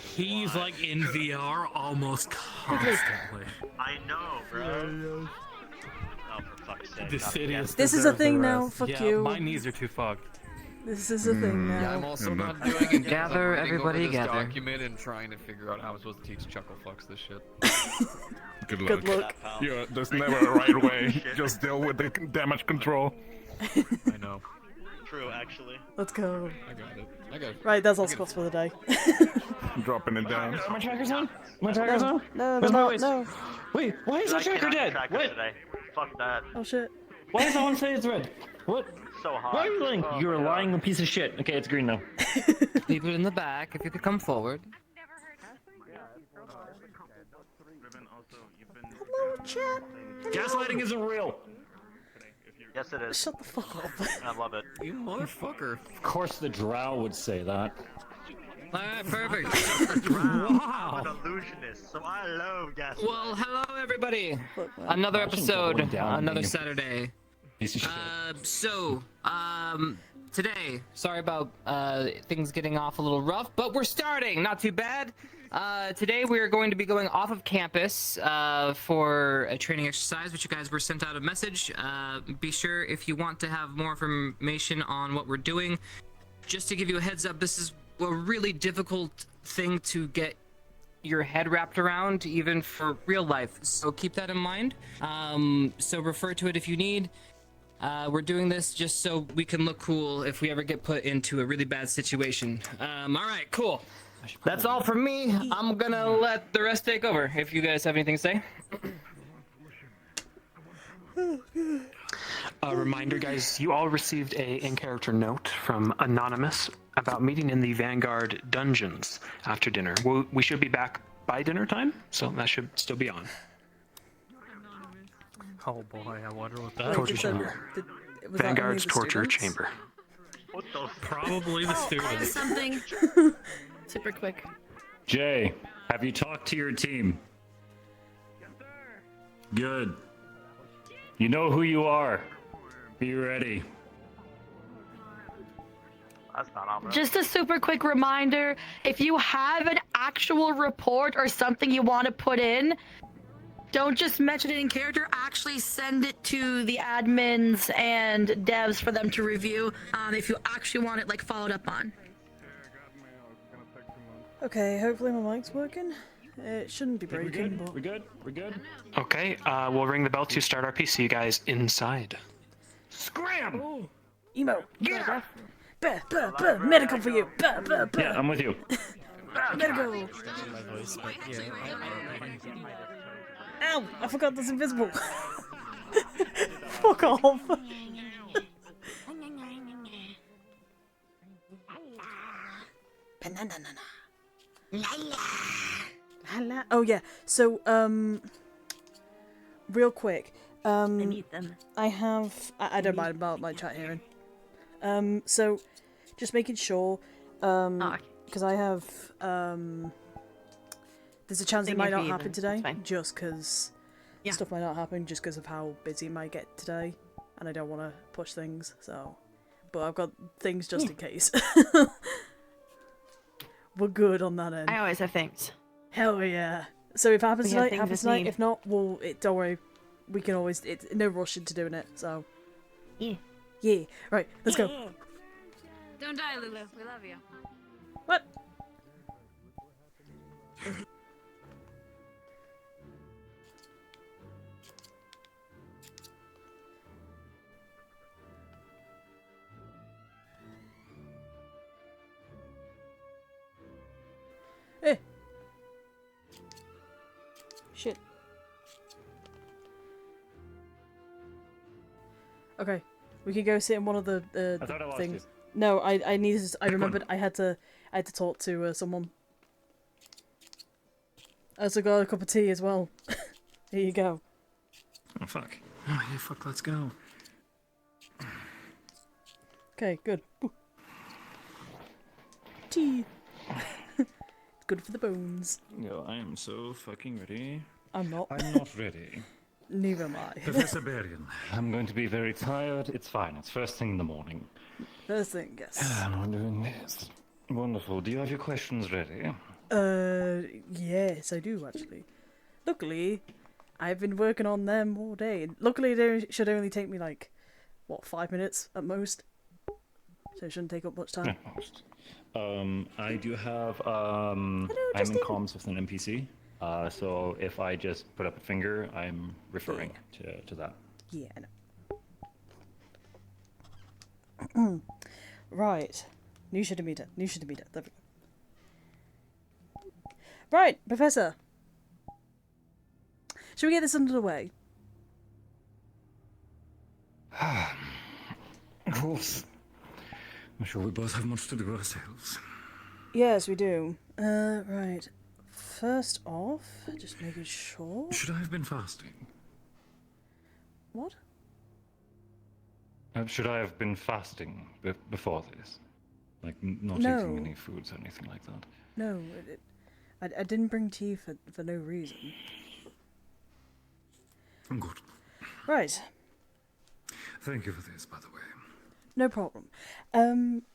He's like in VR almost constantly. I know, bro. Oh, for fuck's sake. The Sidious This is a deserves thing the now, rest. fuck yeah, you. My knees are too fucked. This is a thing now. Yeah, I'm also not doing it. Gather, everybody, this gather. document and trying to figure out how I'm supposed to teach Chucklefucks this shit. Good luck. Good luck. Yeah, there's never a right way. Just deal with the damage control. I know. True, actually. Let's go. I got it. I got it. Right, that's all squats for the day. Dropping it down. My tracker's on? My tracker's on? No, Where's my no, waist? no. Wait, why is I that tracker cannot dead? track us What? today. Fuck that. Oh shit. Why does that one say it's red? What? So hot. Why are you lying? Oh, You're a God. lying piece of shit. Okay, it's green now. People in the back, if you could come forward. Gaslighting isn't real. Yes, it is. Shut the fuck up. I love it. You motherfucker. Of course the drow would say that. Alright, perfect. I'm an illusionist, so I love gas. Well, hello everybody. Look, man. Another Imagine episode, doubling down on another me. Saturday. Piece of shit. Today, sorry about things getting off a little rough, but we're starting, not too bad. Today we are going to be going off of campus for a training exercise, which you guys were sent out a message. Be sure if you want to have more information on what we're doing, just to give you a heads up, this is a really difficult thing to get your head wrapped around, even for real life. So keep that in mind. So refer to it if you need. We're doing this just so we can look cool if we ever get put into a really bad situation. All right, cool. That's all from me. I'm gonna let the rest take over if you guys have anything to say. A reminder, guys, you all received a in-character note from Anonymous about meeting in the Vanguard dungeons after dinner. We should be back by dinner time, so that should still be on. Oh boy, I wonder what Wait, that Torture did chamber. was that only Vanguard's the torture students? chamber. What the Probably the students. Something super quick. Jay, have you talked to your team? Good. You know who you are. Be ready. That's not on, bro. Just a super quick reminder, if you have an actual report or something you want to put in, don't just mention it in character, actually send it to the admins and devs for them to review, if you actually want it like followed up on. Okay, hopefully my mic's working. It shouldn't be We're breaking, good? but... We're good? We're good? Okay, we'll ring the bell to start our piece. See you guys inside. Scram! Emo! Yeah! Bah, bah, bah, medical for you! Bah, bah, bah. Yeah, I'm with you. Medical! Ow! I forgot that's invisible! Fuck off! Oh yeah, so, real quick, I need them. I don't mind about my chat hearing. So, just making sure, because I have, there's a chance it Same might here not for you, happen then. today, That's fine. just because Yeah. stuff might not happen, just because of how busy it might get today, and I don't want to push things, so, but I've got things just in case. We're good on that end. I always have things. Hell yeah. So if it happens We have tonight, things happens as tonight. need. If not, don't worry. We can always, it's no rush into doing it, so. Yeah. Yeah. Right, let's go. Don't die, Lulu. We love you. What? Eh. Shit. Okay, we could go sit in one of the I thought I lost things. you. No, I needed. I remembered I had to talk to someone. I also got a cup of tea as well. Here you go. Oh, fuck. Oh yeah, fuck, let's go. Okay, good. Ooh. Tea. It's good for the bones. Yo, I am so fucking ready. I'm not. I'm not ready. Neither am I. Professor Bergen. I'm going to be very tired. It's fine. It's first thing in the morning. First thing, yes. And we're doing this. Wonderful. Do you have your questions ready? Yes, I do actually. Luckily, I've been working on them all day. Luckily, they should only take me like, what, 5 minutes at most? So it shouldn't take up much time. At most. I do have, I'm in Justin. comms with an NPC, so if I just put up a finger, I'm referring to that. Yeah, I know. Right. Nisha Demeter. There we go. Right, Professor. Shall we get this under the way? Of course. I'm sure we both have much to do ourselves. Yes, we do. Right. First off, just making sure. Should I have been fasting? What? Should I have been fasting before this? Like, not No. eating any foods or anything like that? No, I didn't bring tea for no reason. Good. Right. Thank you for this, by the way. No problem.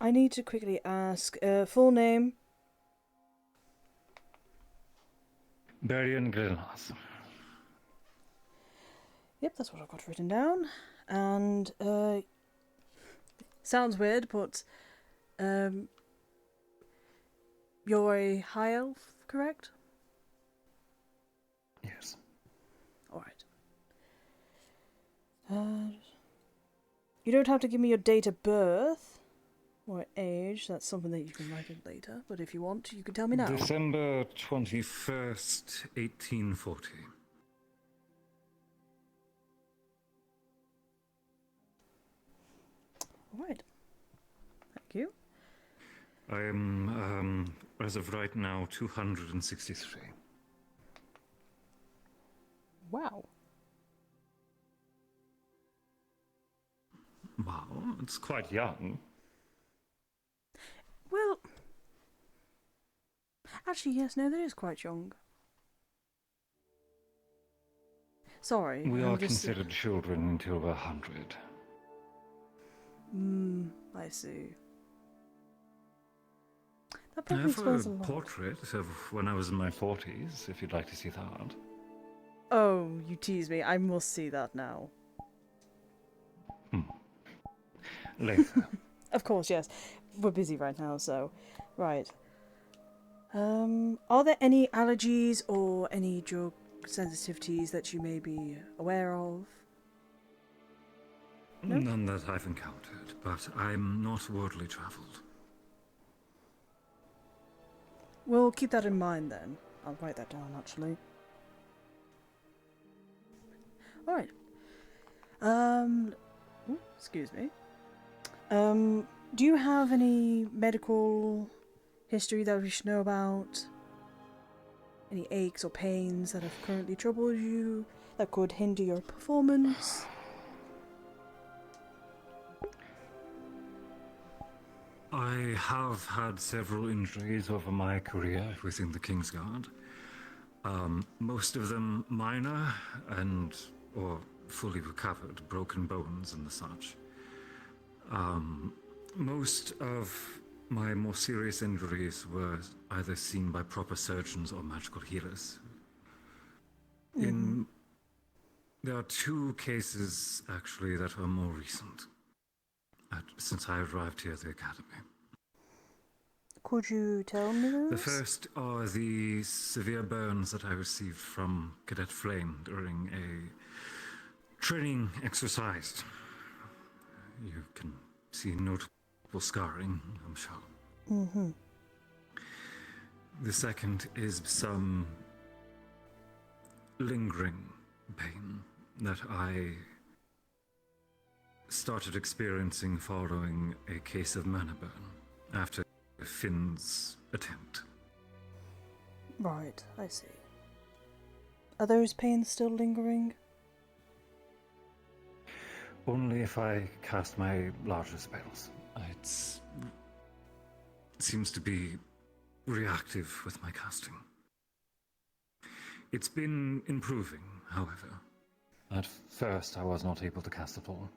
I need to quickly ask, full name? Barian Grillas. Yep, that's what I've got written down. And, sounds weird, but, you're a high elf, correct? Yes. Alright. You don't have to give me your date of birth or age. That's something that you can write in later. But if you want, you can tell me now. December 21st, 1840. Alright. Thank you. I am, as of right now, 263. Wow. Wow, it's Quite young. Well, actually, yes, no, that is quite young. Sorry. We I'm are just... considered children until we're 100. I see. That I probably have explains a a lot. portrait of when I was in my 40s, if you'd like to see that. Oh, you tease me. I must see that now. Later. Of course, yes. We're busy right now, so... Right. Are there any allergies or any drug sensitivities that you may be aware of? No? None that I've encountered, but I'm not worldly traveled. We'll keep that in mind then. I'll write that down, actually. Alright. Excuse me. Do you have any medical history that we should know about? Any aches or pains that have currently troubled you that could hinder your performance? I have had several injuries over my career within the Kingsguard. Most of them minor or fully recovered, broken bones and the such. Most of my more serious injuries were either seen by proper surgeons or magical healers. There are two cases, actually, that are more recent, since I arrived here at the Academy. Could you tell me those? The first are the severe burns that I received from Cadet Flame during a training exercise. You can see notable scarring, I'm sure. The second is some lingering pain that I started experiencing following a case of mana burn after Finn's attempt. Right, I see. Are those pains still lingering? Only if I cast my larger spells. It seems to be reactive with my casting. It's been improving, however. At first, I was not able to cast at all.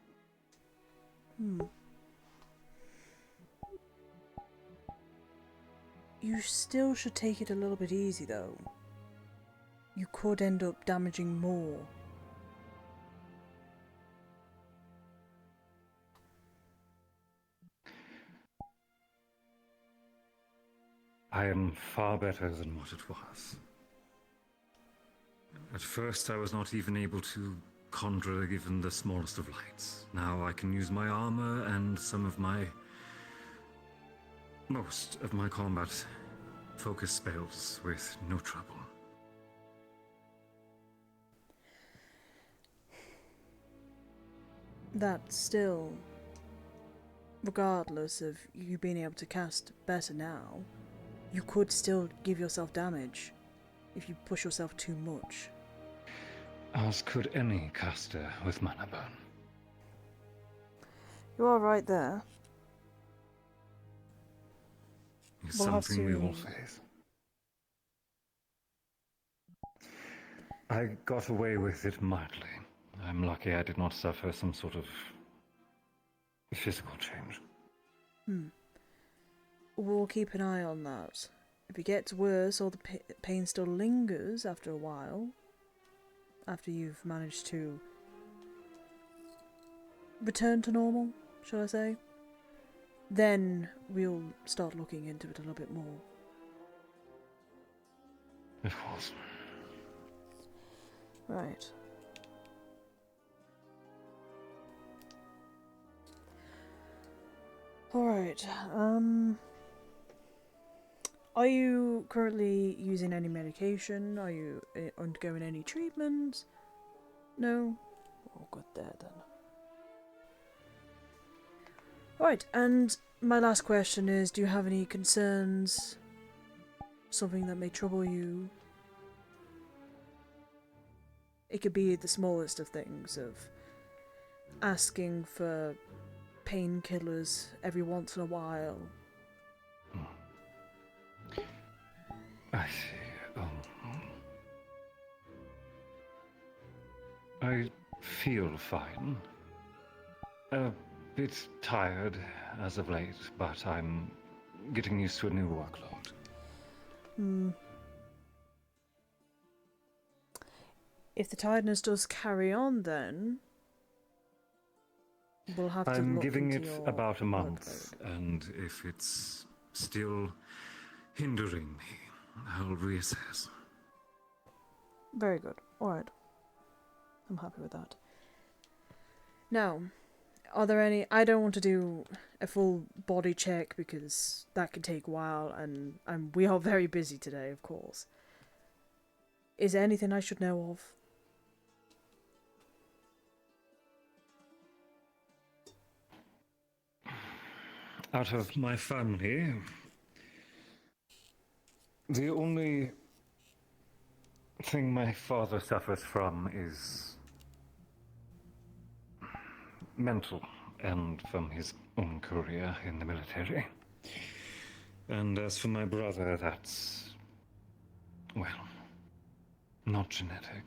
You still should take it a little bit easy, though. You could end up damaging more. I am far better than what it was. At first, I was not even able to conjure even the smallest of lights. Now I can use my armor and most of my combat focus spells with no trouble. That still, regardless of you being able to cast better now, you could still give yourself damage if you push yourself too much. As could any caster with mana burn. You are right there. It's We'll have something we to- all face. I got away with it mildly. I'm lucky I did not suffer some sort of physical change. We'll keep an eye on that. If it gets worse or the pain still lingers after a while, after you've managed to return to normal, shall I say, then we'll start looking into it a little bit more. Of course. Right. Alright, are you currently using any medication? Are you undergoing any treatment? No? Oh, good there then. Right, and my last question is, do you have any concerns? Something that may trouble you? It could be the smallest of things, of asking for painkillers every once in a while. I see. I feel fine. A bit tired as of late, but I'm getting used to a new workload. If the tiredness does carry on, then we'll have to I'm look giving into it your about a month, workload. and if it's still hindering me, I'll reassess. Very good. Alright. I'm happy with that. Now, are there any... I don't want to do a full body check because that could take a while, and we are very busy today, of course. Is there anything I should know of? Out of my family, the only thing my father suffers from is mental, and from his own career in the military. And as for my brother, that's, well, not genetic.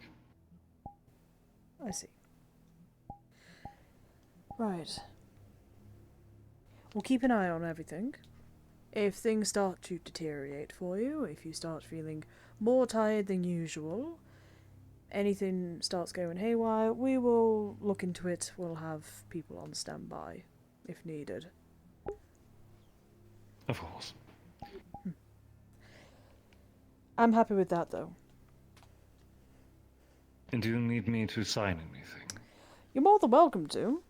I see. Right. We'll keep an eye on everything. If things start to deteriorate for you, if you start feeling more tired than usual, anything starts going haywire, we will look into it. We'll have people on standby if needed. Of course. I'm happy with that, though. And do you need me to sign anything? You're more than welcome to.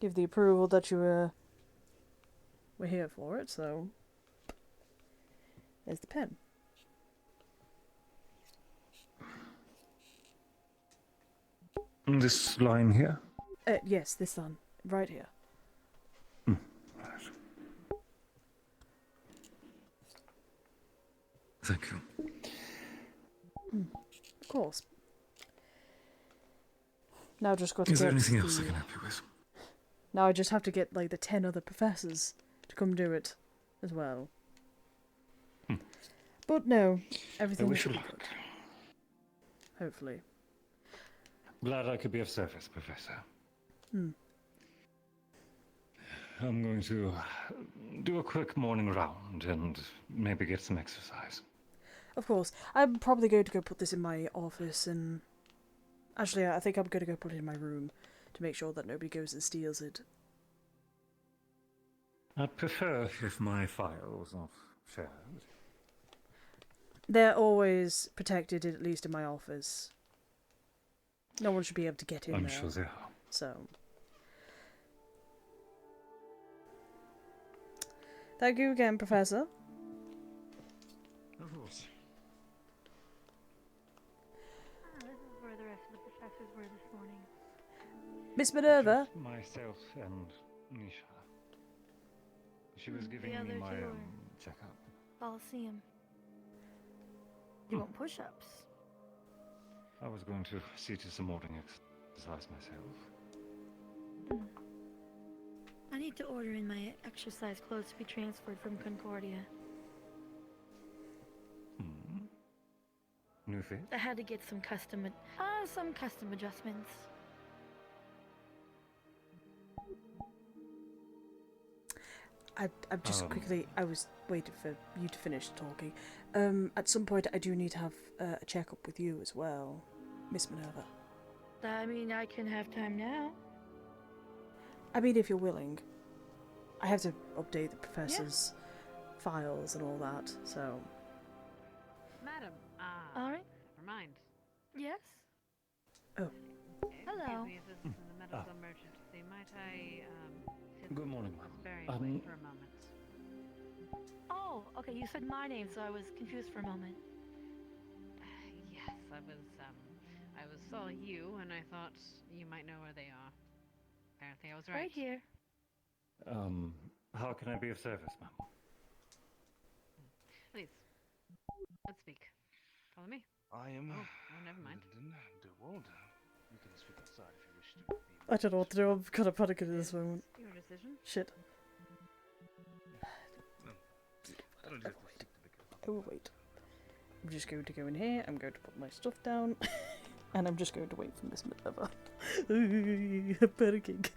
Give the approval that you we're here for it, so there's the pen. This line here? Yes, this one, right here. Right. Thank you. Of course. Now I just got to Is there get anything else I the- can help you with? Now I just have to get like the 10 other professors to come do it as well. But no, I everything wish should you be luck. good. Hopefully. Glad I could be of service, Professor. I'm going to do a quick morning round and maybe get some exercise. Of course. I'm probably going to go put this in my office and... Actually, I think I'm going to go put it in my room to make sure that nobody goes and steals it. I'd prefer if my files are shared. They're always protected, at least in my office. No one should be able to get in I'm there. sure they are. So... Thank you again, Professor. Of course. This is where the rest of the professors were this morning. Miss Minerva? Just myself and Nisha. She was giving The me other my two checkup. Coliseum. You want push-ups? I was going to see to some morning exercise myself. I need to order in my exercise clothes to be transferred from Concordia. New fit? I had to get some custom adjustments. I'm just quickly... I was waiting for you to finish talking. At some point, I do need to have a checkup with you as well, Miss Minerva. I mean, I can have time now. I mean, if you're willing. I have to update the professor's files and all that, so... Madam, All right. never mind. Yes. Oh. Hello. Excuse me, if this is a medical emergency, might I, sit Good morning, this ma'am. very way for a moment? Oh, okay. You said my name, so I was confused for a moment. Yes, I saw you, and I thought you might know where they are. Apparently I was right. Right here. How can I be of service, ma'am? Please, let's speak. Follow me. I am. Oh, never mind. The world. You can speak outside if you wish to. I don't know what to do. I'm kind of panicking at this moment. Your decision. Shit. I don't have to stick to the Oh, wait. I'm just going to go in here. I'm going to put my stuff down. And I'm just going to wait for Miss Minerva. I'm panicking.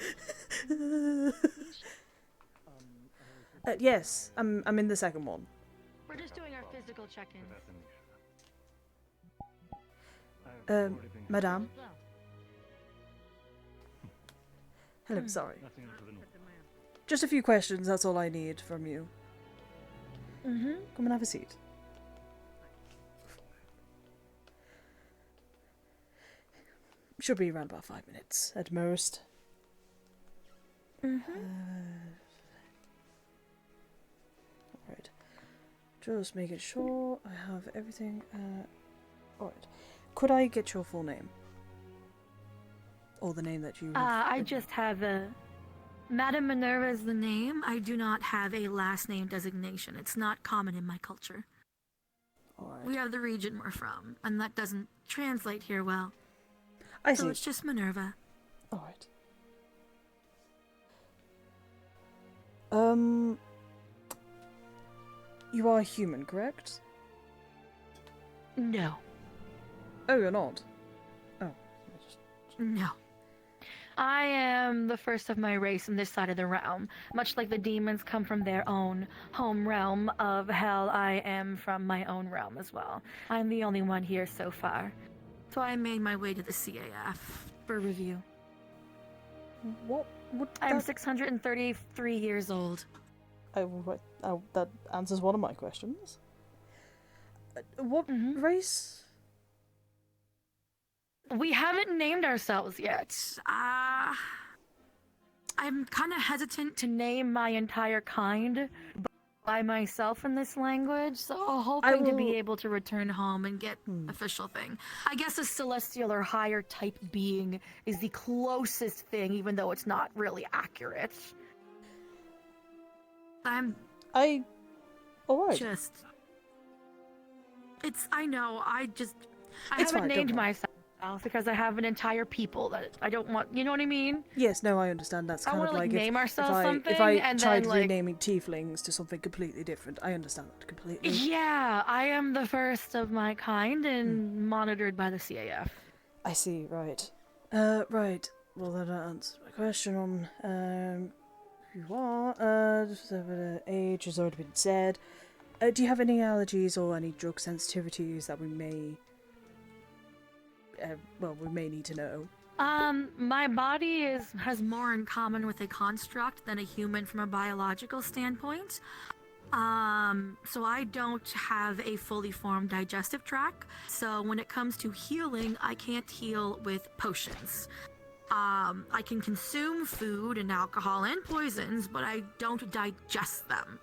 Yes, I'm in the second one. We're just doing our physical check-ins. Madame? Hello, sorry. Nothing out of the norm. Just a few questions, that's all I need from you. Mm-hmm. Come and have a seat. Should be around about 5 minutes at most. Mm-hmm. Alright. Just making sure I have everything. Alright. Could I get your full name? Or the name that you... I just have a... Madame Minerva is the name. I do not have a last name designation. It's not common in my culture. Alright. We have the region we're from, and that doesn't translate here well. I So see. it's just Minerva. Alright. You are human, correct? No. Oh, you're not? Oh. No. I am the first of my race in this side of the realm. Much like the demons come from their own home realm of hell, I am from my own realm as well. I'm the only one here so far. So I made my way to the CAF for review. What? I'm 633 years old. That answers one of my questions. What race? We haven't named ourselves yet. I'm kind of hesitant to name my entire kind by myself in this language, so hoping to be able to return home and get official thing. I guess a celestial or higher type being is the closest thing, even though it's not really accurate. Alright. I know, I It's haven't fine, don't named worry. myself because I have an entire people that I don't want, you know what I mean? Yes, no, I understand. That's I kind of wanna, like name ourselves if something, I and tried then, like... renaming tieflings to something completely different. I understand that completely. Yeah, I am the first of my kind and monitored by the CAF. I see, right. Right. Well, that answers my question on, you are. Age has already been said. Do you have any allergies or any drug sensitivities that we may need to know? My body has more in common with a construct than a human from a biological standpoint. So I don't have a fully formed digestive tract. So when it comes to healing, I can't heal with potions. I can consume food and alcohol and poisons, but I don't digest them.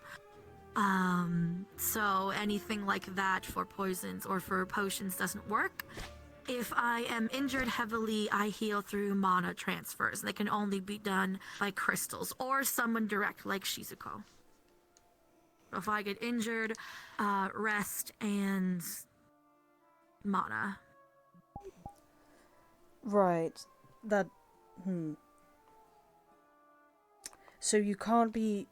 So anything like that for poisons or for potions doesn't work. If I am injured heavily, I heal through mana transfers. They can only be done by crystals or someone direct like Shizuko. If I get injured, rest and mana. Right. So you can't be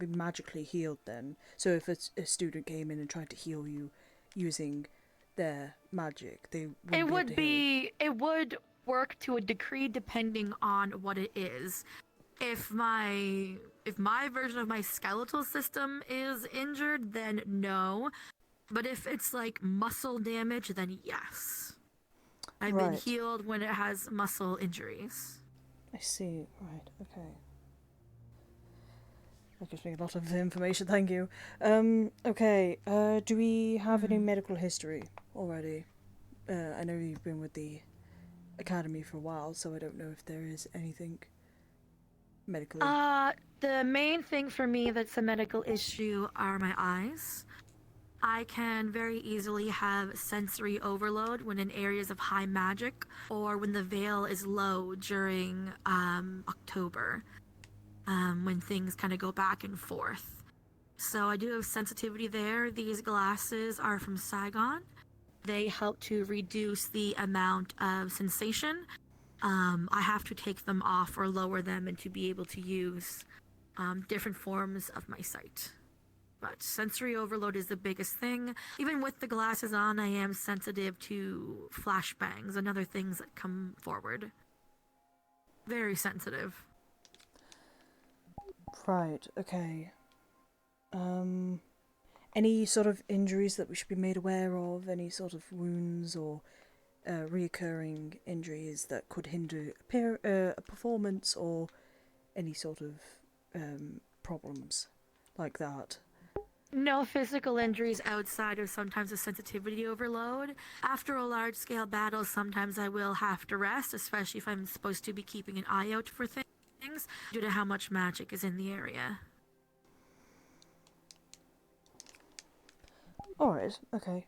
magically healed then. So if a student came in and tried to heal you using their magic, it would work to a degree depending on what it is. If my version of my skeletal system is injured, then no. But if it's like muscle damage, then yes. I've been healed when it has muscle injuries. I see. Right. Okay. That gives me a lot of information. Thank you. Okay. Do we have any medical history already? I know you've been with the academy for a while, so I don't know if there is anything medically. The main thing for me that's a medical issue are my eyes. I can very easily have sensory overload when in areas of high magic or when the veil is low during October, when things kind of go back and forth. So I do have sensitivity there. These glasses are from Saigon. They help to reduce the amount of sensation. I have to take them off or lower them and to be able to use different forms of my sight. But sensory overload is the biggest thing. Even with the glasses on, I am sensitive to flashbangs and other things that come forward. Very sensitive. Right, okay. Any sort of injuries that we should be made aware of? Any sort of wounds or reoccurring injuries that could hinder a performance or any sort of problems like that? No physical injuries outside of sometimes a sensitivity overload. After a large-scale battle, sometimes I will have to rest, especially if I'm supposed to be keeping an eye out for things, due to how much magic is in the area. Alright, okay.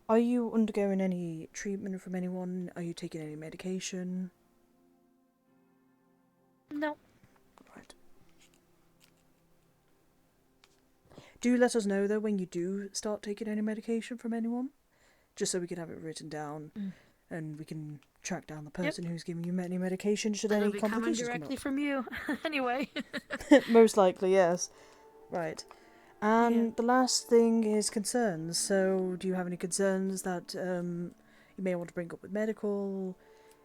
Are you undergoing any treatment from anyone? Are you taking any medication? No. Right. Do let us know, though, when you do start taking any medication from anyone. Just so we can have it written down. And we can track down the person who's giving you any medication should any complications come up. It'll be coming directly from you, anyway. Most likely, yes. Right. And the last thing is concerns. So, do you have any concerns that you may want to bring up with medical?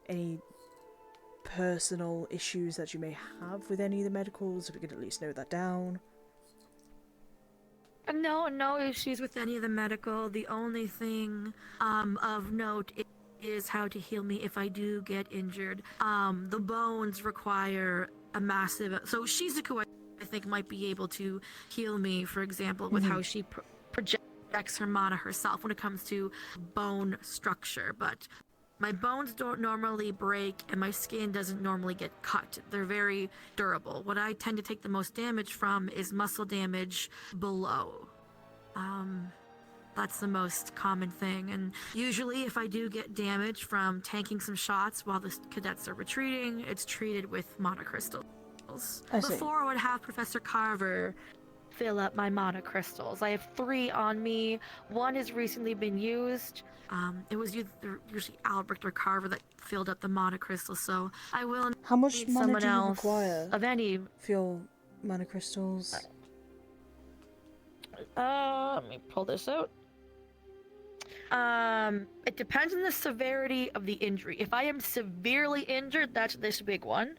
Any personal issues that you may have with any of the medicals? If we could at least note that down. No issues with any of the medical. The only thing of note is how to heal me if I do get injured. The bones require a massive... So Shizuku, I think, might be able to heal me, for example, with how she projects her mana herself when it comes to bone structure. But my bones don't normally break and my skin doesn't normally get cut. They're very durable. What I tend to take the most damage from is muscle damage below. That's the most common thing. And usually if I do get damage from tanking some shots while the cadets are retreating, it's treated with mana crystals. Before I would have Professor Carver fill up my mana crystals. I have 3 on me. 1 has recently been used. It was usually Albrecht or Carver that filled up the mana crystals, so I will need How much mana someone do you else require of any. for your mana crystals? Let me pull this out. It depends on the severity of the injury. If I am severely injured, that's this big one.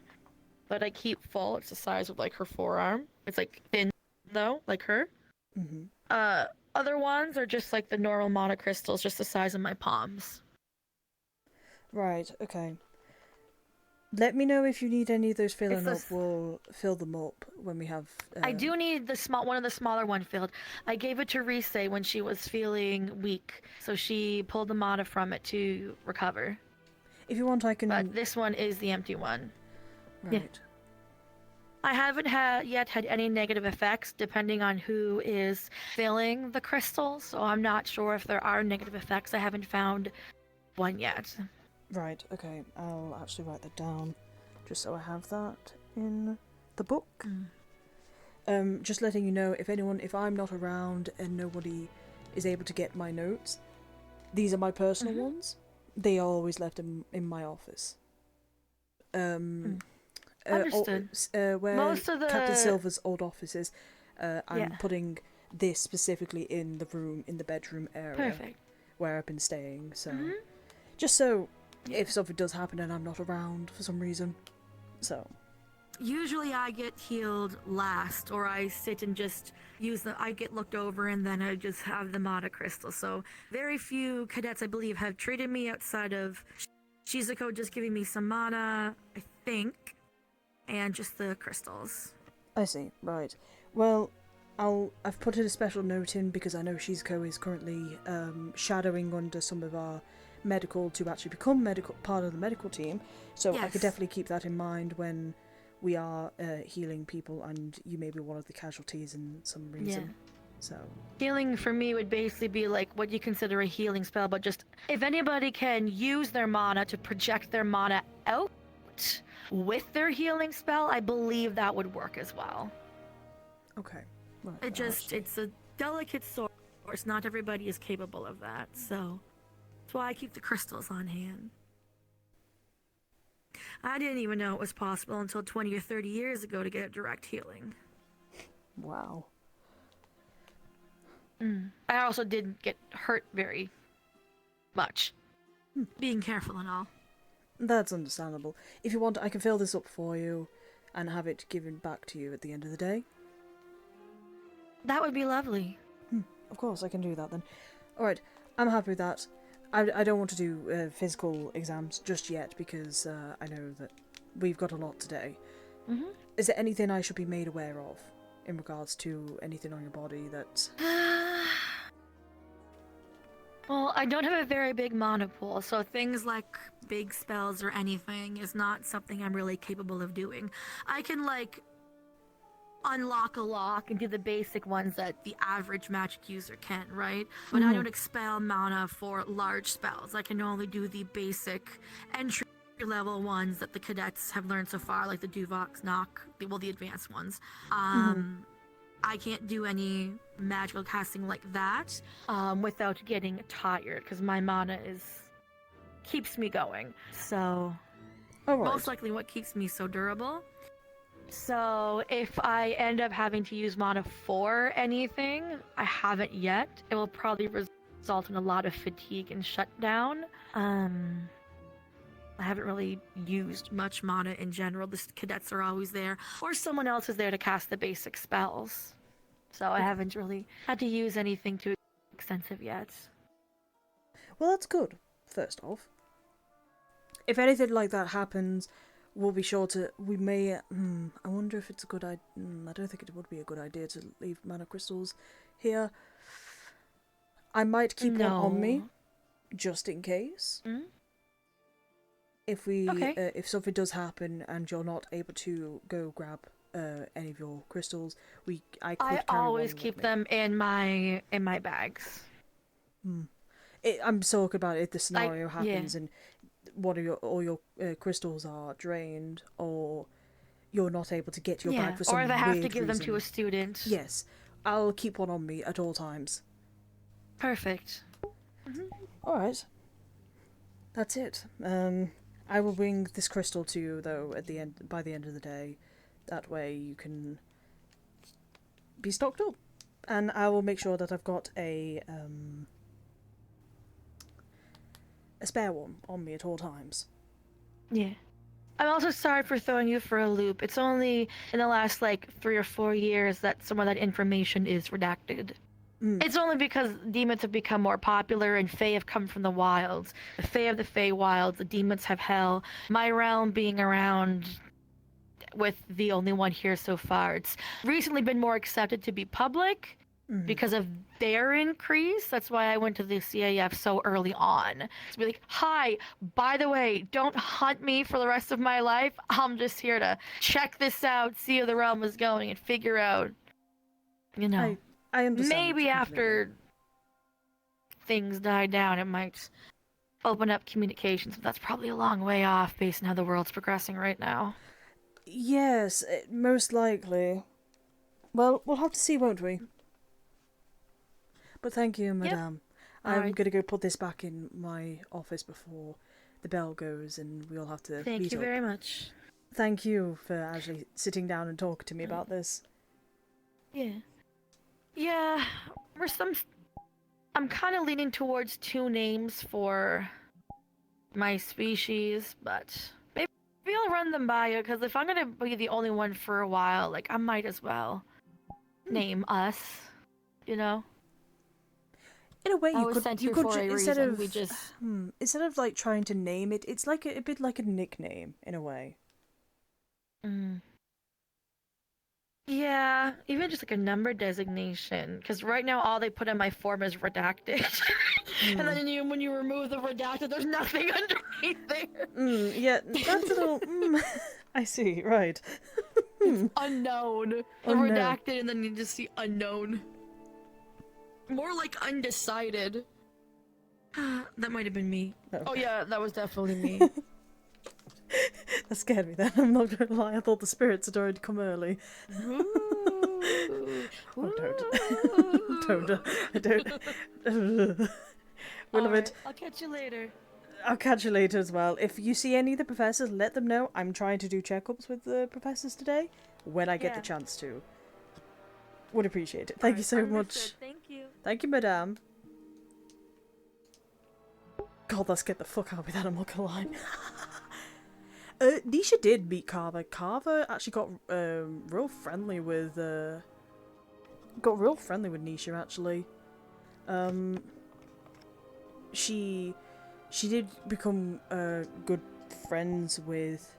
that I keep full. It's the size of like her forearm. It's like thin though, like her. Other ones are just like the normal monocrystals, just the size of my palms. Right, okay. Let me know if you need any of those filling up. We'll fill them up when we have... I do need one of the smaller one filled. I gave it to Rise when she was feeling weak, so she pulled the mana from it to recover. If you want, I can... But this one is the empty one. Right. Yeah. I haven't yet had any negative effects depending on who is filling the crystals, so I'm not sure if there are negative effects. I haven't found one yet. Right, okay. I'll actually write that down, just so I have that in the book. Just letting you know, if I'm not around and nobody is able to get my notes, these are my personal ones. They are always left in my office. Understood. Where Most of the... Captain Silver's old office is, I'm putting this specifically in the bedroom area. Perfect. Where I've been staying, so... Just so, if something does happen and I'm not around for some reason, so... Usually I get healed last, or I sit and just I get looked over and then I just have the mana crystal. So very few cadets, I believe, have treated me outside of Shizuko just giving me some mana, I think, and just the crystals. I see, right. Well, I've put a special note in because I know Shizuko is currently shadowing under some of our medical to actually become part of the medical team, so I could definitely keep that in mind when we are healing people, and you may be one of the casualties in some reason. So healing for me would basically be like what you consider a healing spell, but just if anybody can use their mana to project their mana out with their healing spell, I believe that would work as well. Okay. Right, it's a delicate source. Not everybody is capable of that, so that's why I keep the crystals on hand. I didn't even know it was possible until 20 or 30 years ago to get direct healing. Wow. I also didn't get hurt very much. Being careful and all. That's understandable. If you want, I can fill this up for you and have it given back to you at the end of the day. That would be lovely. Of course, I can do that then. Alright, I'm happy with that. I don't want to do physical exams just yet because I know that we've got a lot today. Is there anything I should be made aware of in regards to anything on your body that... Well, I don't have a very big mana pool, so things like big spells or anything is not something I'm really capable of doing. I can, like, unlock a lock and do the basic ones that the average magic user can, right? But I don't expel mana for large spells. I can only do the basic entry level ones that the cadets have learned so far, like the Duvox knock, the advanced ones. I can't do any magical casting like that without getting tired, because my mana keeps me going. So most likely what keeps me so durable. So if I end up having to use mana for anything, I haven't yet. It will probably result in a lot of fatigue and shutdown. I haven't really used much mana in general. The cadets are always there, or someone else is there to cast the basic spells. So I haven't really had to use anything too extensive yet. Well, that's good, first off. If anything like that happens, we'll be sure to... We may... I wonder if it's a good idea... I don't think it would be a good idea to leave mana crystals here. I might keep one on me, just in case. If if something does happen and you're not able to go grab any of your crystals, I always keep them in my bags. I'm talking about if the scenario happens and one of all your crystals are drained, or you're not able to get your bag for some or they have to weird give them reason. to a student. Yes, I'll keep one on me at all times. Perfect. All right, that's it. I will bring this crystal to you though by the end of the day. That way you can be stocked up, and I will make sure that I've got a spare one on me at all times. Yeah. I'm also sorry for throwing you for a loop. It's only in the last like 3 or 4 years that some of that information is redacted. It's only because demons have become more popular and Fae have come from the wilds. The Fae have the Fae wilds, the demons have hell. My realm being around with the only one here so far. It's recently been more accepted to be public because of their increase. That's why I went to the CAF so early on. To be like, hi, by the way, don't hunt me for the rest of my life. I'm just here to check this out, see how the realm is going, and figure out, you know, I understand maybe after things die down, it might open up communications. But that's probably a long way off based on how the world's progressing right now. Yes, most likely. Well, we'll have to see, won't we? But thank you, madame. I'm gonna go put this back in my office before the bell goes, and we'll have to Thank meet you up. very much. Thank you for actually sitting down and talking to me about this. Yeah, I'm kind of leaning towards 2 names for my species, but maybe I'll run them by you, because if I'm gonna be the only one for a while, like, I might as well name us, you know? In a way, I you was could sent you here could for a instead reason. of We just instead of like trying to name it, it's like a bit like a nickname in a way. Yeah, even just like a number designation, because right now all they put in my form is redacted, and then when you remove the redacted, there's nothing underneath there. Yeah, that's a little. I see. Right. It's unknown. The Unknown. redacted, and then you just see unknown. More like undecided. That might have been me. Oh yeah, that was definitely me. That scared me then, I'm not gonna lie, I thought the spirits had already come early. Ooh. Don't. I don't. Willamette, I'll catch you later. I'll catch you later as well. If you see any of the professors, let them know. I'm trying to do checkups with the professors today, when I get the chance to. Would appreciate it. Thank you so much. Thank you. Thank you, madame. God, that scared the fuck out of me then, I'm not gonna lie. Nisha did meet Carver. Carver actually got real friendly with Nisha actually. She did become good friends with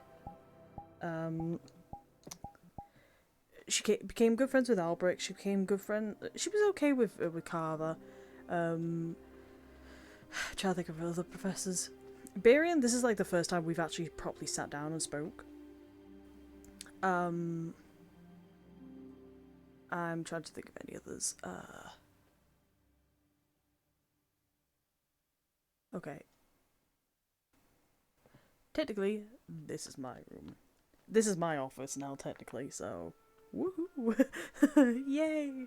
she became good friends with Albrecht. She became good friend. She was okay with Carver. Trying to think of other professors. Barian, this is like the first time we've actually properly sat down and spoke. I'm trying to think of any others. Okay. Technically, this is my room. This is my office now, technically, so... Woohoo! Yay!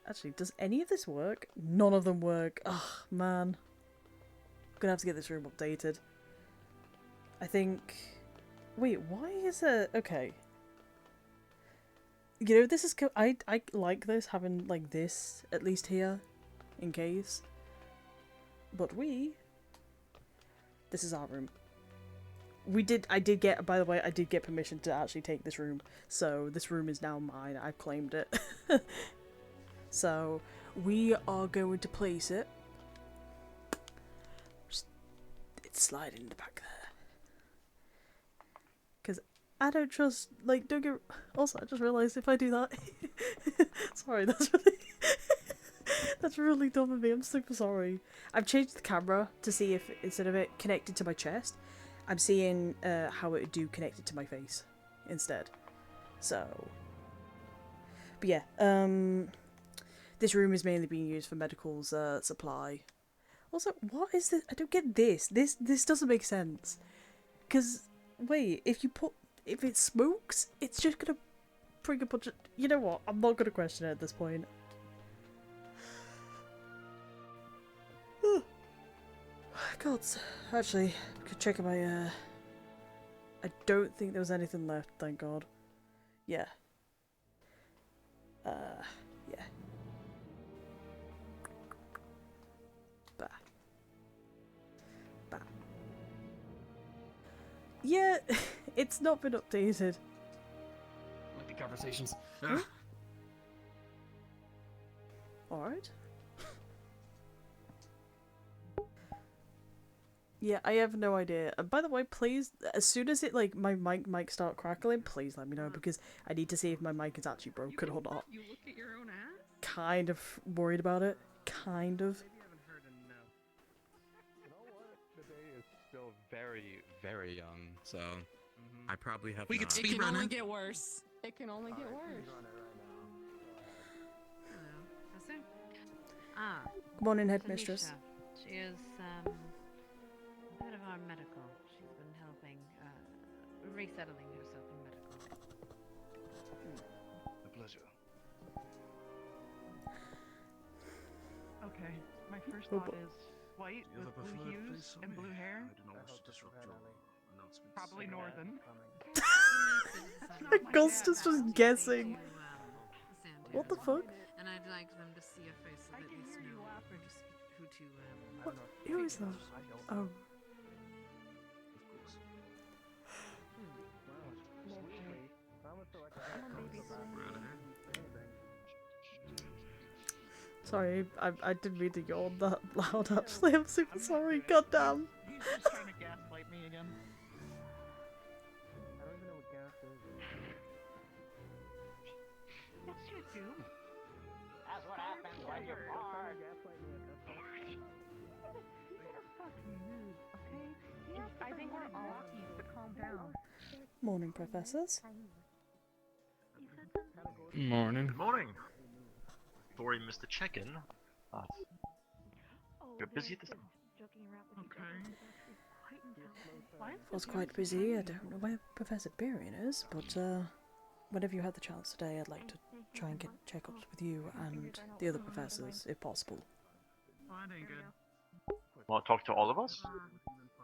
Actually, does any of this work? None of them work. Ugh, man. I'm gonna have to get this room updated. I think... Wait, why is it... Okay. You know, this is... I like this, having, like, this, at least here. In case. But this is our room. I did get, by the way, I did get permission to actually take this room. So, this room is now mine. I've claimed it. So, we are going to place it. It's sliding in the back there. Because I don't trust, like, don't get... Also, I just realised if I do that... Sorry, that's really... That's really dumb of me, I'm super sorry. I've changed the camera to see if, instead of it connected to my chest, I'm seeing how it would do connected to my face instead. So... But yeah, this room is mainly being used for medical's supply. Also, what is this? I don't get this. This doesn't make sense. Because, wait, if it smokes, it's just gonna bring a bunch of... You know what? I'm not gonna question it at this point. God, actually, checking my, I don't think there was anything left, thank God. Yeah. Yeah. Bah. Yeah, it's not been updated. Like the conversations. Alright. Yeah, I have no idea. And by the way, please, as soon as it, like, my mic might start crackling, please let me know, because I need to see if my mic is actually broken or not. You look at your own ass? Kind of worried about it. Kind of. Maybe you haven't heard enough. You know what? The day is still very, very young, so I probably have. We could not. speed It can run only it. get worse. It can only get worse. Hello. Professor? Ah. Good morning, so headmistress. Nisha. She is, head of our medical. She's been helping, resettling herself in medical. A pleasure. Okay, my first Oh, thought is white with blue hues and blue hair. Probably northern. Augustus was guessing. What the fuck? And I'd like them to see a face so that they know who to, What? Who is that? Oh. Sorry, I didn't mean to yawn that loud actually, I'm super sorry, goddamn. He's just trying to gaslight me again. I don't even know what gas is. Yes, you do. That's what happens when you're bored. I think we're all needs to calm down. Morning, professors. Morning. Good morning. Sorry, Mr. Check-in. You're busy this. Okay. Was quite busy. I don't know where Professor Berian is, but whenever you had the chance today, I'd like to try and get checkups with you and the other professors, if possible. Oh, that ain't good. Want to talk to all of us?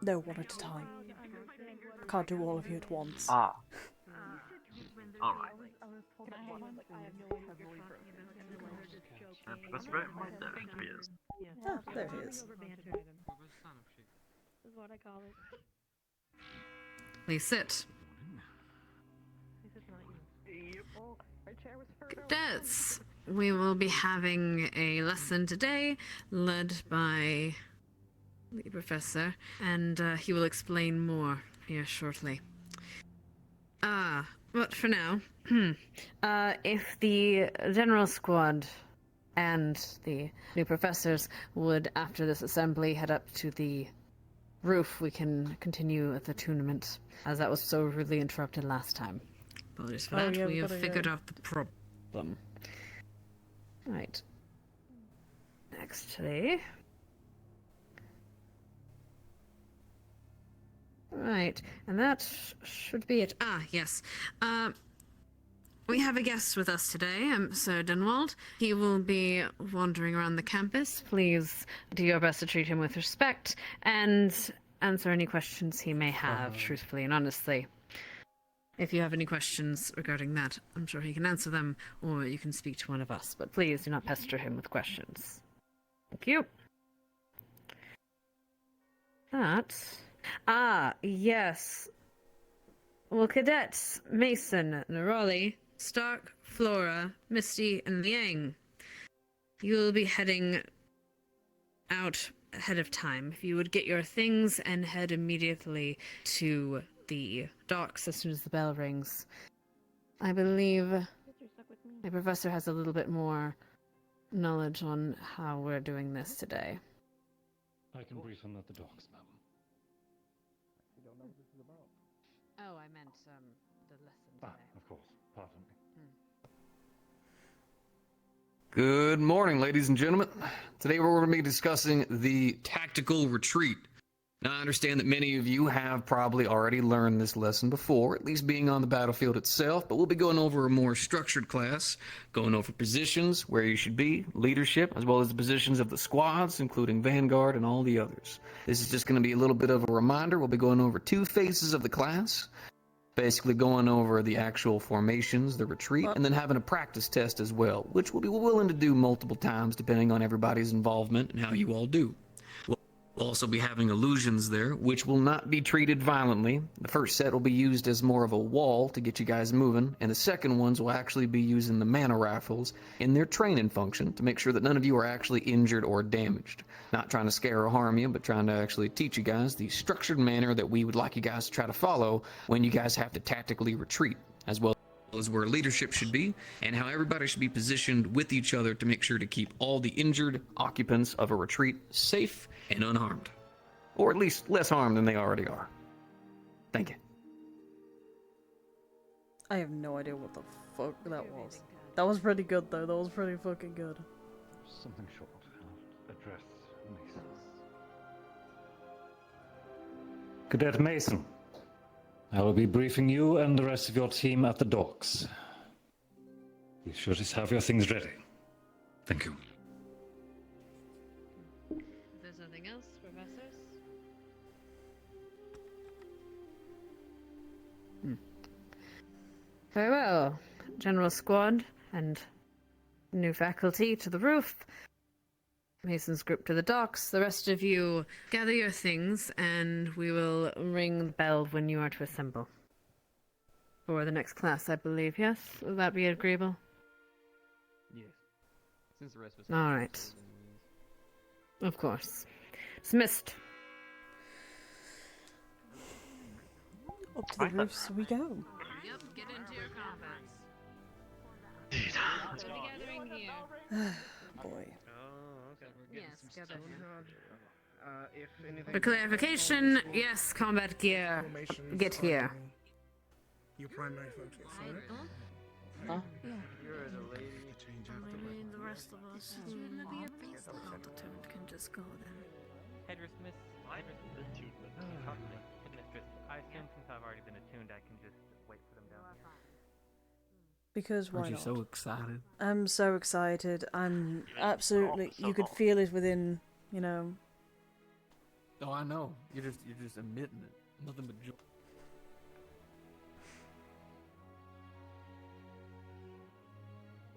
No, one at a time. I can't do all of you at once. Ah. Alright. Professor Ray, right there he is. Ah, there he is. Is what I call it. Please sit. Cadets, we will be having a lesson today led by the professor, and he will explain more here shortly. But for now, if the general squad and the new professors would, after this assembly, head up to the roof, we can continue with the tournament, as that was so rudely interrupted last time. Apologies for that. Yeah, we have gotta figured go. out the problem. Right. Next today. Right, and that should be it. Ah, yes. We have a guest with us today, Sir Dunwald. He will be wandering around the campus. Please do your best to treat him with respect and answer any questions he may have, truthfully and honestly. If you have any questions regarding that, I'm sure he can answer them, or you can speak to one of us. But please do not pester him with questions. Thank you. That... Ah, yes. Well, cadets, Mason, Neroli, Stark, Flora, Misty, and Liang, you will be heading out ahead of time. If you would get your things and head immediately to the docks as soon as the bell rings. I believe the professor has a little bit more knowledge on how we're doing this today. I can brief him at the docks, madam. You don't know what this is about. Oh, I meant, the lesson today. Of course. Pardon me. Good morning, ladies and gentlemen. Today we're going to be discussing the tactical retreat. Now, I understand that many of you have probably already learned this lesson before, at least being on the battlefield itself, but we'll be going over a more structured class, going over positions, where you should be, leadership, as well as the positions of the squads, including Vanguard and all the others. This is just going to be a little bit of a reminder. We'll be going over 2 phases of the class, basically going over the actual formations, the retreat, and then having a practice test as well, which we'll be willing to do multiple times depending on everybody's involvement and how you all do. We'll We'll also be having illusions there, which will not be treated violently. The first set will be used as more of a wall to get you guys moving, and the second ones will actually be using the mana rifles in their training function to make sure that none of you are actually injured or damaged. Not trying to scare or harm you, but trying to actually teach you guys the structured manner that we would like you guys to try to follow when you guys have to tactically retreat, as well as where leadership should be and how everybody should be positioned with each other to make sure to keep all the injured occupants of a retreat safe and unharmed, or at least less harmed than they already are. Thank you. I have no idea what the fuck that was. That was pretty good though. That was pretty fucking good. Something short. Address Mason. Cadet Mason, I will be briefing you and the rest of your team at the docks. Be sure to have your things ready. Thank you. If there's nothing else, professors? Very well. General Squad and new faculty to the roof. Mason's group to the docks. The rest of you gather your things and we will ring the bell when you are to assemble. For the next class, I believe, yes? Will that be agreeable? Yes. Since the rest of us. All right. Of course. Dismissed. Up to the roofs we go. Yep, get into your combats. Let's So go. the gathering here. Boy. Yes, gather here. For clarification, yes, combat gear. Get here. Your primary focus, right? Huh? You're the lady. The rest of us who are altitude can just go then. Headmistress, Headmistress, I assume since I've already been attuned, I can just wait for them down here. Because why Aren't you not? so excited? I'm so excited. I'm absolutely. You could feel it within. You know. Oh, I know. You're just emitting it. Nothing but joy.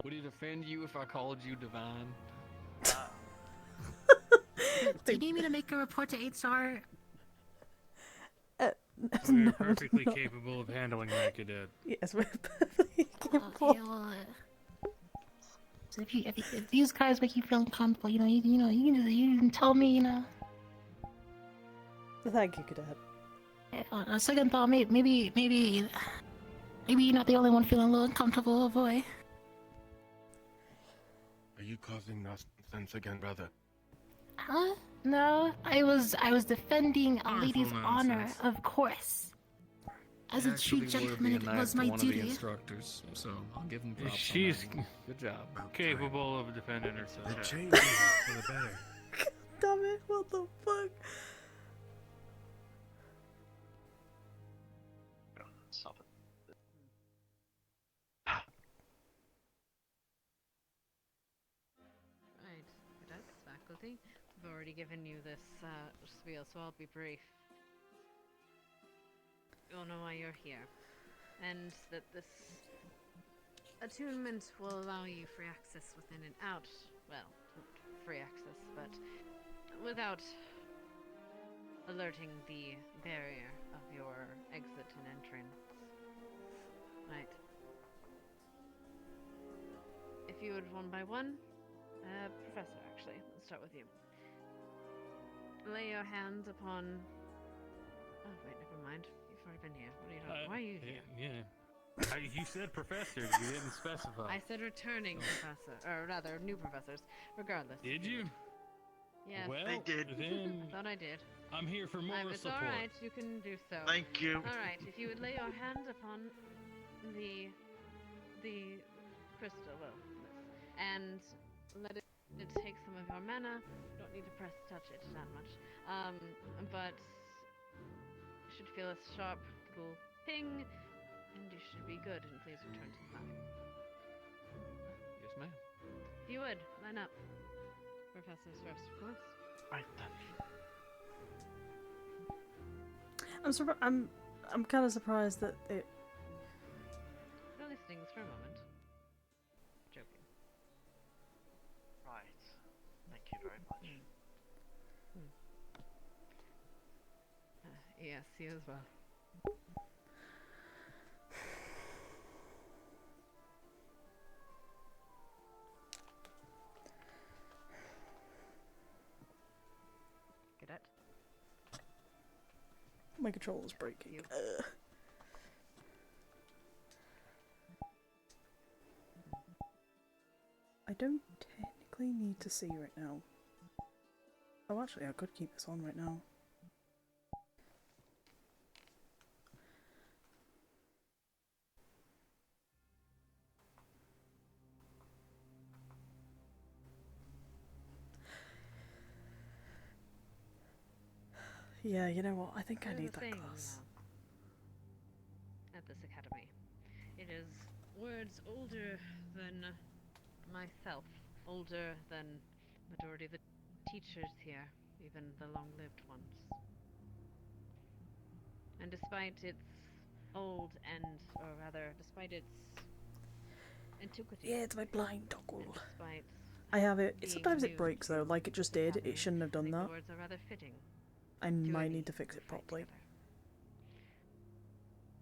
Would it offend you if I called you divine? Do you need me to make a report to HR? We're perfectly capable of handling that, Cadet. Yes, we're perfectly capable. Okay, well, so if these guys make you feel uncomfortable, you can tell me, Thank you, Cadet. On a second thought, maybe you're not the only one feeling a little uncomfortable, oh boy. Are you causing nonsense again, brother? Huh? No, I was defending a Harmful lady's honor, nonsense. of course. As a true Actually would gentleman, be it nice was to my one of the duty. instructors, so I'll give him props. She's on that. Good job. capable of defending herself. The change for the better. Damn it! What the fuck? Stop it. Right, cadets, faculty. I've already given you this spiel, so I'll be brief. You all know why you're here, and that this attunement will allow you free access within and out. Well, not free access, but without alerting the barrier of your exit and entrance. Right. If you would one by one, Professor, actually, let's start with you. Lay your hand upon. Oh wait, never mind. You've already been here. What are you talking? Why are you here? Yeah. You said professor. You didn't specify. I said returning professor, or rather, new professors. Regardless. Did you? Yes. Well, I did. then Thought I did. I'm here for more It's support. alright, you can do so. Thank you. Alright, if you would lay your hand upon the crystal, well, and let it take some of your mana. You don't need to touch it that much. But you should feel a sharp little ping, and you should be good, and please return to the map. Yes, ma'am. If you would, line up. Professors first, of course. Right then. I'm kind of surprised that it. Only stings for a moment. Joking. Right. Thank you very much. Yes, you as well. Cadet. My controller's breaking. I don't technically need to see right now. Oh, actually, I could keep this on right now. Yeah, you know what? I think I There's need a that thing, class. At this academy. It is words older than myself, older than majority of the teachers here, even the long-lived ones. And despite its old and, or rather, despite its antiquity. Yeah, it's my blind toggle. Despite I have it. being Sometimes it new breaks though, like it just to the did. It academy, shouldn't have I done think that. the words are rather fitting. I To might any need to fix who it fight properly.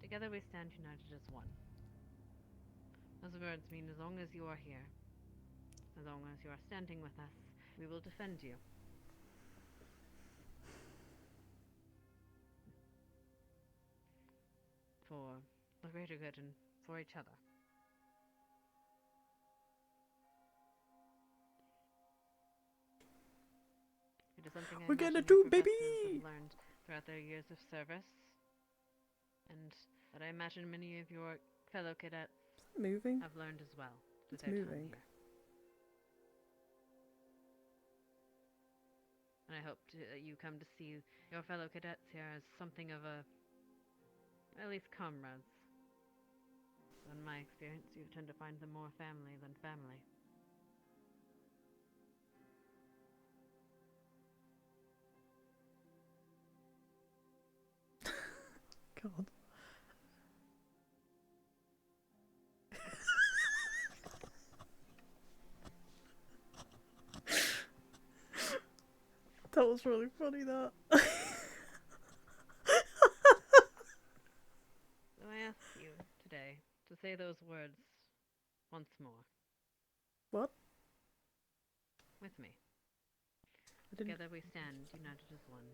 Together we stand united as one. Those words mean as long as you are here, as long as you are standing with us, we will defend you. For the greater good and for each other. It is something I We're gonna imagine do, your baby! professors have learned throughout their years of service, and that I imagine many of your fellow cadets Moving? have learned as well. It's through their time moving. here. And I hope you come to see your fellow cadets here as something of a, at least comrades. In my experience, you tend to find them more family than family. God. That was really funny, that. So I ask you today to say those words once more. What? With me. I didn't... Together we stand, united as one.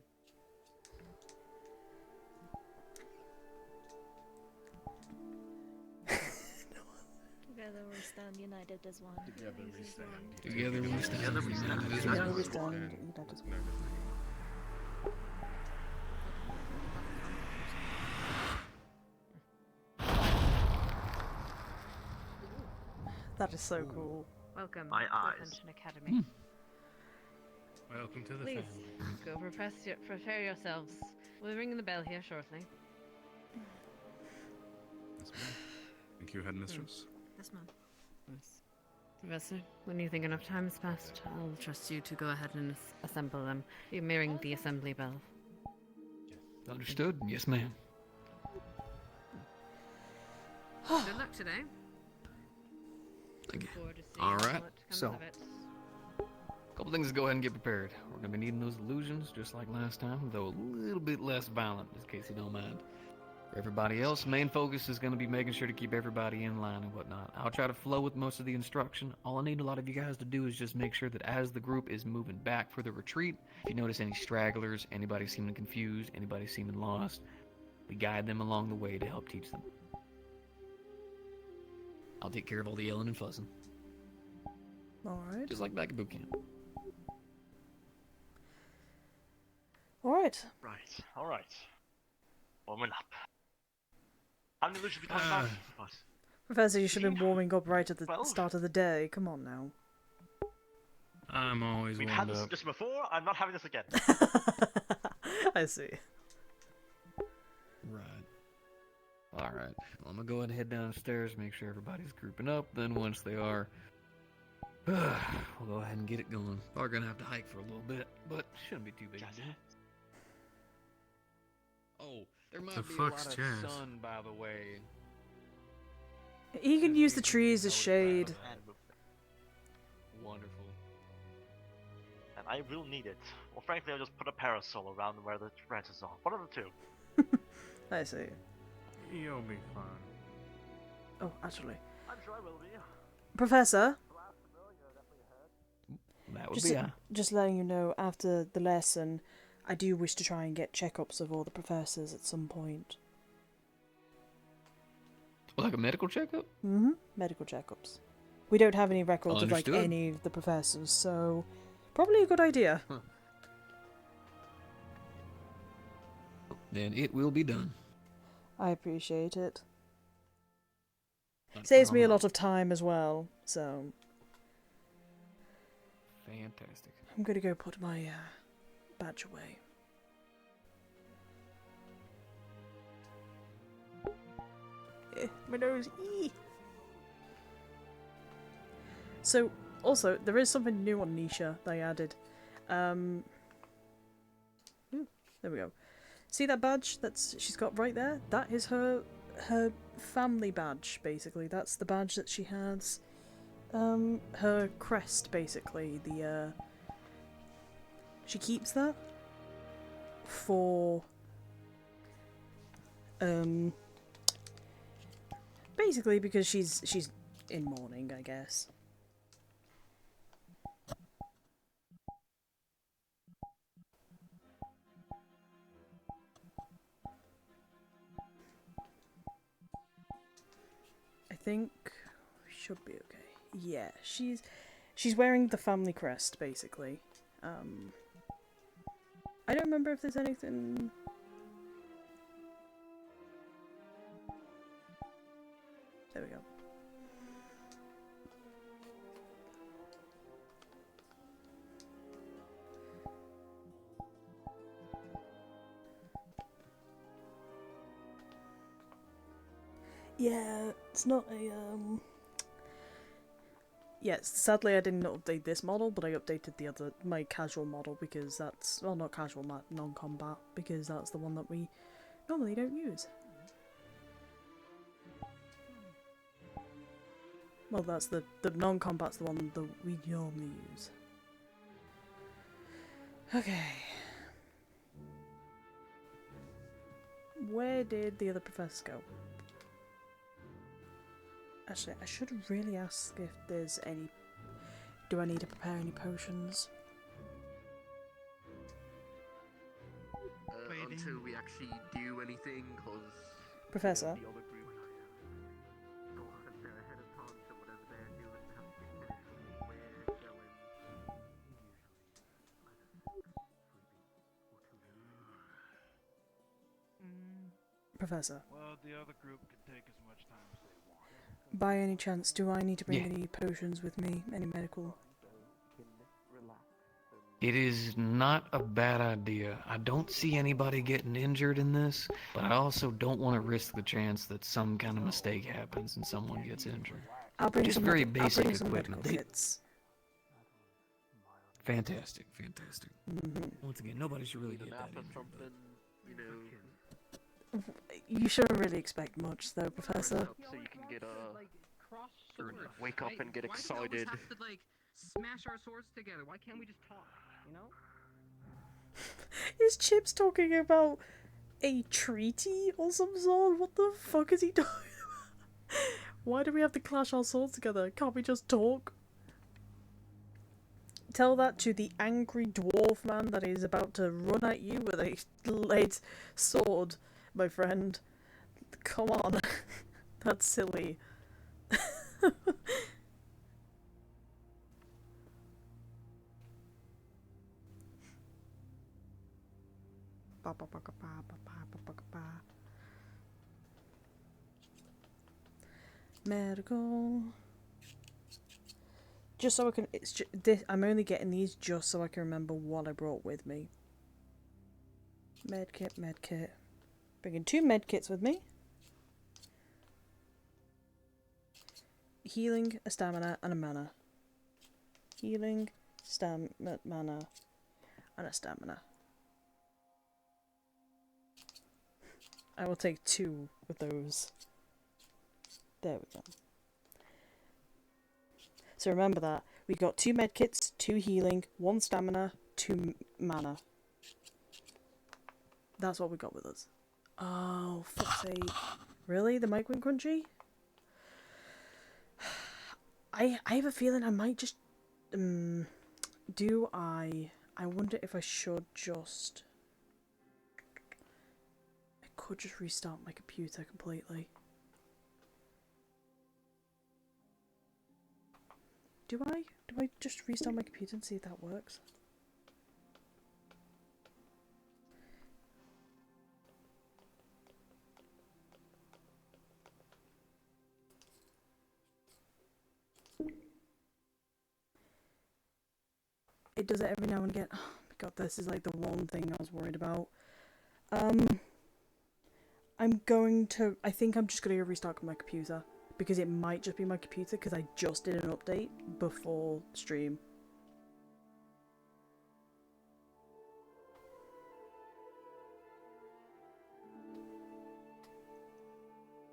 Together we stand united as one. Together we stand. Together we stand. Together we stand. Together we stand united as one. That is so cool. Welcome My to eyes. Ascension Academy. Welcome to the Please, family. go prepare yourselves. We'll be ringing the bell here shortly. Yes, ma'am. Thank you, headmistress. Yes, ma'am. Yes. Professor, when you think enough time has passed, I'll trust you to go ahead and assemble them. You may ring the assembly bell. Understood? Yes, ma'am. Good luck today. Thank you. Forward to seeing All right, what comes so of it. a couple things to go ahead and get prepared. We're gonna be needing those illusions just like last time, though a little bit less violent, in case you don't mind. For everybody else, main focus is gonna be making sure to keep everybody in line and whatnot. I'll try to flow with most of the instruction. All I need a lot of you guys to do is just make sure that as the group is moving back for the retreat, if you notice any stragglers, anybody seeming confused, anybody seeming lost, we guide them along the way to help teach them. I'll take care of all the yelling and fussing. Alright. Just like back at boot camp. Alright. Right, alright. Warming up. How many illusions we talking about? What? Professor, you should have been warming up right at the 12? start of the day. Come on now. I'm always We've had warmed this up. just before, I'm not having this again. I see. Right. Alright. Well, I'm gonna go ahead and head downstairs, make sure everybody's grouping up. Then once they are, we'll go ahead and get it going. We're gonna have to hike for a little bit, but shouldn't be too big a deal. Oh, there might The be a fuck's lot of jazz? sun, by the way. You can use the trees as shade. Wonderful. And I will need it. Well, frankly, I'll just put a parasol around where the branches are. One of the two. I see. You'll be fine. Oh, actually. I'm sure I will be. Professor? That would be just letting you know, after the lesson, I do wish to try and get checkups of all the professors at some point. Like a medical checkup? Mm-hmm. Medical checkups. We don't have any records of, like, Understood. any of the professors, so probably a good idea. Huh. Then it will be done. I appreciate it. Not a Saves me a problem. lot of time as well, so Fantastic. I'm gonna go put my badge away. My nose. So, also, there is something new on Nisha that I added. There we go. See that badge that's she's got right there? That is her family badge, basically. That's the badge that she has. Her crest, basically. She keeps that for basically because she's in mourning, I guess. I think we should be okay. Yeah, she's wearing the family crest, basically. I don't remember if there's anything. There we go. Yeah, it's not a yeah, sadly I didn't update this model, but I updated my casual model because that's, well, not casual, non-combat, because that's the one that we normally don't use. Well, that's the non-combat's the one that we normally use. Okay. Where did the other professors go? Actually, I should really ask if there's any... Do I need to prepare any potions? Until we actually do anything, cause... Professor? The other group go off and they're ahead of time, so whatever they're doing has to get finished. We're going... Professor? Well, the other group can take as much time as they want. By any chance, do I need to bring Yeah. any potions with me? Any medical? It is not a bad idea. I don't see anybody getting injured in this, but I also don't want to risk the chance that some kind of mistake happens and someone gets injured. I'll bring Just some very I'll basic bring some equipment. medical kits. Fantastic, fantastic. Mhm. Once again, nobody should really get that Map or injured. something, you know... You shouldn't really expect much, though, Professor. So you can get wake up and get excited. Have to, like, smash our swords together. Why can't we just talk? You know? Is Chips talking about a treaty or some sort? What the fuck is he talking about? Why do we have to clash our swords together? Can't we just talk? Tell that to the angry dwarf man that is about to run at you with a lead sword, my friend. Come on. That's silly. Medical. Just so I can. I'm only getting these just so I can remember what I brought with me. Medkit, medkit. Bringing 2 medkits with me. Healing, a stamina, and a mana. Healing, mana, and a stamina. I will take 2 of those. There we go. So remember that. We got 2 medkits, 2 healing, 1 stamina, 2 mana. That's what we got with us. Oh, fuck's sake. Really? The mic went crunchy? I have a feeling I might just... do I wonder if I should just... I could just restart my computer completely. Do I? Do I just restart my computer and see if that works? It does it every now and again. Oh my god, this is like the one thing I was worried about. I think I'm just gonna restart my computer. Because it might just be my computer, because I just did an update before stream.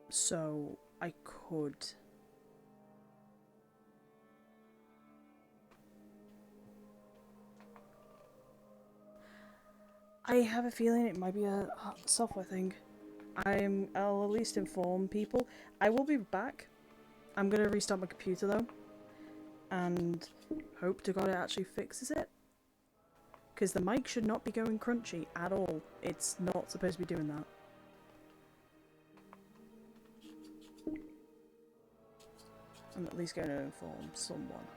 So, I could... I have a feeling it might be a software thing. I'll at least inform people. I will be back. I'm gonna restart my computer though. And hope to god it actually fixes it. Because the mic should not be going crunchy at all. It's not supposed to be doing that. I'm at least going to inform someone.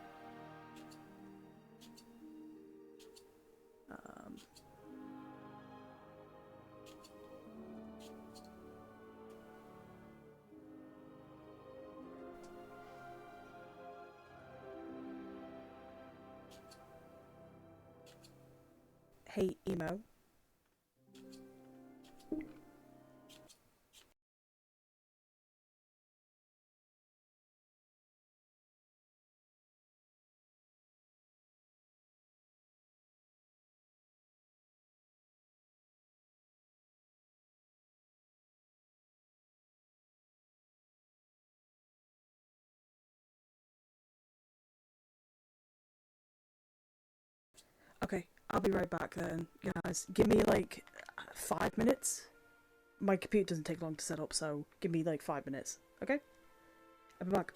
Hey, Emo. Okay, I'll be right back then, guys. Give me like 5 minutes. My computer doesn't take long to set up, so give me like 5 minutes. Okay? I'll be back.